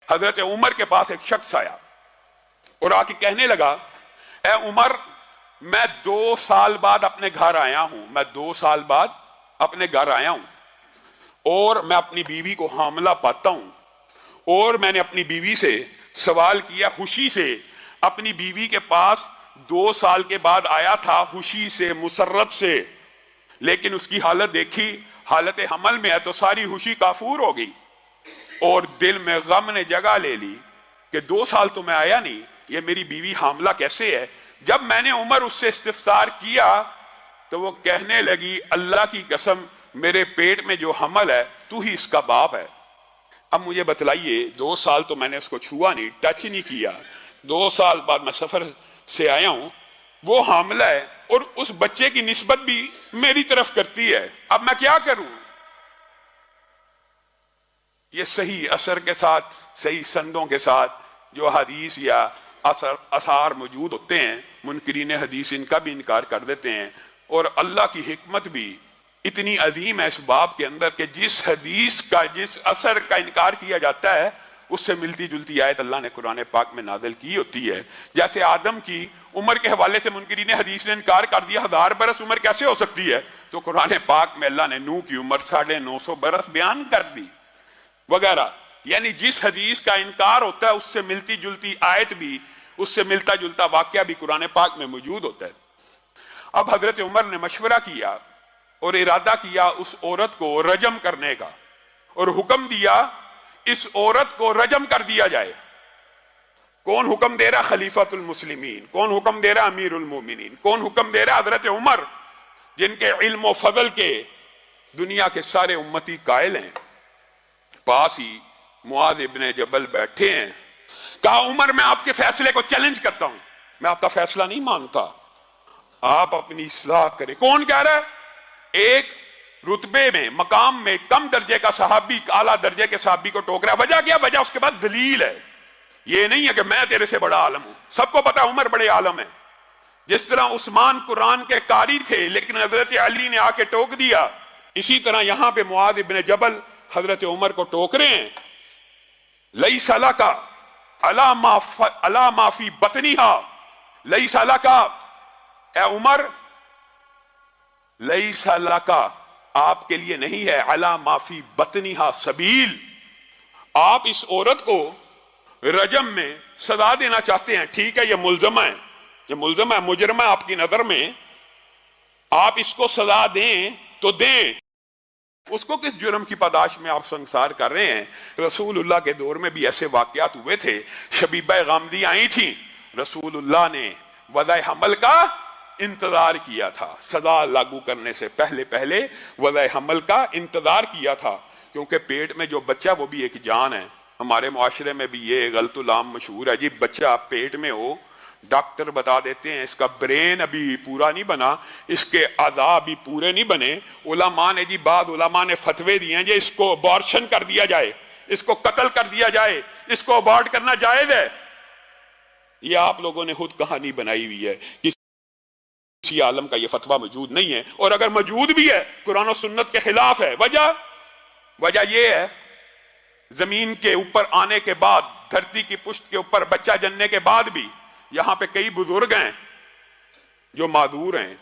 हजरत उमर के पास एक शख्स आया और आके कहने लगा, ए उमर, मैं 2 साल बाद अपने घर आया हूं, मैं 2 साल बाद अपने घर आया हूं और मैं अपनी बीवी को हामला पाता हूं और मैंने अपनी बीवी से सवाल किया, खुशी से अपनी बीवी के पास 2 साल के बाद आया था, खुशी से, मुसर्रत से, लेकिन उसकी हालत देखी, हालत हमल में है तो सारी खुशी काफूर हो गई और दिल में गम ने जगह ले ली कि 2 साल तो मैं आया नहीं, ये मेरी बीवी हामला कैसे है। जब मैंने उमर उससे इस्तिफसार किया तो वो कहने लगी, अल्लाह की कसम, मेरे पेट में जो हमल है तू ही इसका बाप है। अब मुझे बतलाइए, 2 साल तो मैंने उसको छुआ नहीं, टच नहीं किया, 2 साल बाद मैं सफर से आया हूं, वो हामला है और उस बच्चे की निस्बत भी मेरी तरफ करती है, अब मैं क्या करूं। ये सही असर के साथ, सही संदों के साथ जो हदीस या असार मौजूद होते हैं, मुनकिरीन हदीस इनका भी इनकार कर देते हैं। और अल्लाह की हिकमत भी इतनी अजीम है इस बाब के अंदर कि जिस हदीस का, जिस असर का इनकार किया जाता है उससे मिलती जुलती आयत अल्लाह ने कुरान पाक में नादिल की होती है। जैसे आदम की उम्र के हवाले से मुनकिरीन हदीस ने इनकार कर दिया, 1000 बरस उम्र कैसे हो सकती है, तो कुरान पाक में अल्लाह ने नूह की उम्र 950 बरस बयान कर दी वगैरह। यानी जिस हदीस का इनकार होता है उससे मिलती जुलती आयत भी, उससे मिलता जुलता वाक्या भी कुरान पाक में मौजूद होता है। अब हजरत उमर ने मशवरा किया और इरादा किया उस औरत को रजम करने का और हुक्म दिया इस औरत को रजम कर दिया जाए। कौन हुक्म दे रहा? खलीफातुल मुस्लिमीन। कौन हुक्म दे रहा? अमीरुल मोमिनीन। कौन हुक्म दे रहा? हजरत उमर, जिनके इल्म और फजल के दुनिया के सारे उम्मती कायल हैं। पास ही मुआज इब्ने जबल बैठे हैं। कहा, उमर, मैं आपके फैसले को चैलेंज करता हूं, मैं आपका फैसला नहीं मानता, आप अपनी इस्लाह करें। कौन कह रहा है? एक रुतबे में, मकाम में कम दर्जे का सहाबी आला दर्जे के सहाबी को टोक रहा है। वजह क्या? वजह उसके बाद दलील है। ये नहीं है कि मैं तेरे से बड़ा आलम हूं, सबको पता उमर बड़े आलम है। जिस तरह उस्मान कुरान के कारी थे लेकिन हजरत अली ने आके टोक दिया, इसी तरह यहां पे मुआज इब्ने जबल हजरत उमर को टोक रहे हैं। लई साला का अला माफी बतनीहा, लई साला का, ए उमर, लई साला का आपके लिए नहीं है, अला माफी बतनीहा सबील। आप इस औरत को रजम में सजा देना चाहते हैं, ठीक है, ये मुल्जमा है, ये मुल्जमा है, मुजरमा है आपकी नजर में, आप इसको सजा दें तो दें। उसको किस जुर्म की पादाश में आप संसार कर रहे हैं? रसूलुल्लाह के दौर में भी ऐसे वाकयात हुए थे। शबीबा गामदी आई थी, रसूलुल्लाह ने वज़ा हमल का इंतजार किया था, सजा लागू करने से पहले पहले वज़ा हमल का इंतजार किया था, क्योंकि पेट में जो बच्चा वो भी एक जान है। हमारे मुआशरे में भी ये गलतुल आम मशहूर है जी, बच्चा पेट में हो, डॉक्टर बता देते हैं इसका ब्रेन अभी पूरा नहीं बना, इसके आधा अभी पूरे नहीं बने। उलमा ने जी, बाद उलमा ने फतवे दिए हैं जी, इसको अबॉर्शन कर दिया जाए, इसको कत्ल कर दिया जाए, इसको अबॉर्ट करना जायज है। ये आप लोगों ने खुद कहानी बनाई हुई है, किसी आलम का ये फतवा मौजूद नहीं है, और अगर मौजूद भी है कुरान और सुन्नत के खिलाफ है। वजह यह है, जमीन के ऊपर आने के बाद, धरती की पुष्ट के ऊपर बच्चा जनने के बाद भी यहां पे कई बुजुर्ग हैं जो मादूर हैं,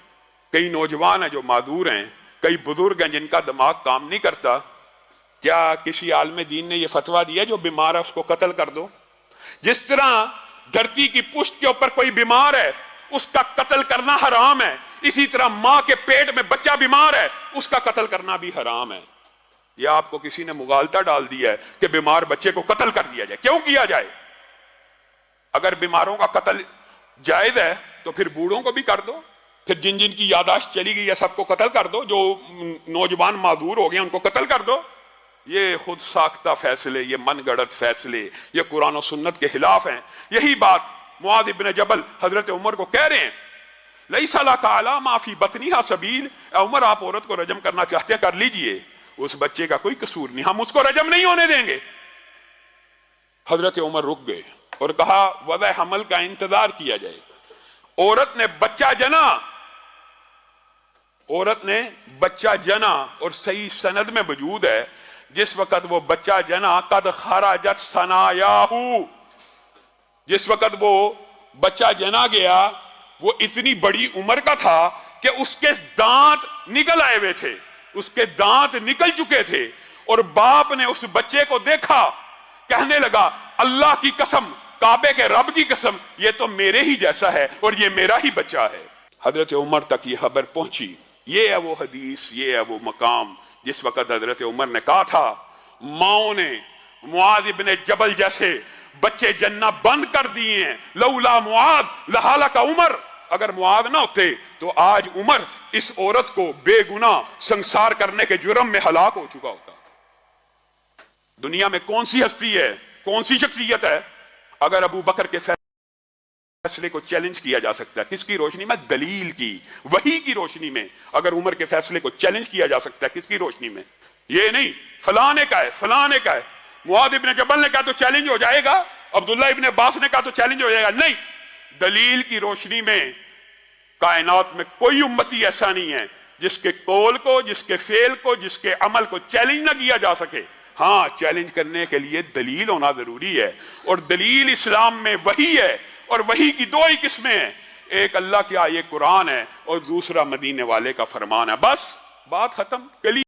कई नौजवान हैं जो मादूर हैं, कई बुजुर्ग हैं जिनका दिमाग काम नहीं करता। क्या किसी आलम दीन ने यह फतवा दिया जो बीमार है उसको कत्ल कर दो? जिस तरह धरती की पुष्ट के ऊपर कोई बीमार है उसका कत्ल करना हराम है, इसी तरह मां के पेट में बच्चा बीमार है उसका कत्ल करना भी हराम है। यह आपको किसी ने मुगालता डाल दिया है कि बीमार बच्चे को कत्ल कर दिया जाए। क्यों किया जाए? अगर बीमारों का कत्ल जायज है तो फिर बूढ़ों को भी कर दो, फिर जिन जिन की यादाश्त चली गई है सबको कत्ल कर दो, जो नौजवान मादूर हो गए उनको कत्ल कर दो। ये खुद साख्ता फैसले, ये मनगढ़ंत फैसले, ये कुरान और सुन्नत के खिलाफ हैं। यही बात मुआज इब्ने जबल हजरत उमर को कह रहे हैं, लईसा लका अला माफी बतनीहा सबील। उमर, आप औरत को रजम करना चाहते हैं, कर लीजिए, उस बच्चे का कोई कसूर नहीं, हम उसको रजम नहीं होने देंगे। हजरत उमर रुक गए और कहा, वज़ा हमल का इंतजार किया जाए। औरत ने बच्चा जना, औरत ने बच्चा जना, और सही सनद में मौजूद है जिस वक्त वो बच्चा जना कद खराजत सनायाहू, जिस वक्त वो बच्चा जना गया वो इतनी बड़ी उम्र का था कि उसके दांत निकल आए हुए थे, उसके दांत निकल चुके थे। और बाप ने उस बच्चे को देखा, कहने लगा अल्लाह की कसम, काबे के रब की कसम, ये तो मेरे ही जैसा है और ये मेरा ही बच्चा है। हजरत उमर तक ये खबर पहुंची। ये है वो हदीस, ये है वो मकाम जिस वक्त हजरत उमर ने कहा था माओ ने मुआज इब्ने जबल जैसे बच्चे जन्ना बंद कर दिए हैं, लौला मुआज लहाला का उमर, अगर मुआज ना होते तो आज उमर इस औरत को बेगुनाह संसार करने के जुर्म में हलाक हो चुका होता। दुनिया में कौन सी हस्ती है, कौन सी शख्सियत है, अगर अबू बकर के फैसले को चैलेंज किया जा सकता है किसकी रोशनी में? दलील की, वही की रोशनी में। अगर उमर के फैसले को चैलेंज किया जा सकता है किसकी रोशनी में? ये नहीं फलाने का है, फलाने का है। मुआद इब्ने जबल ने कहा तो चैलेंज हो जाएगा, अब्दुल्ला इब्ने अब्बास ने कहा तो चैलेंज हो जाएगा, नहीं। दलील की रोशनी में कायनात में कोई उम्मती ऐसा नहीं है जिसके कौल को, जिसके फेल को, जिसके अमल को चैलेंज ना किया जा सके। हाँ, चैलेंज करने के लिए दलील होना जरूरी है, और दलील इस्लाम में वही है, और वही की दो ही किस्में हैं, एक अल्लाह की आयत कुरान है और दूसरा मदीने वाले का फरमान है। बस बात खत्म।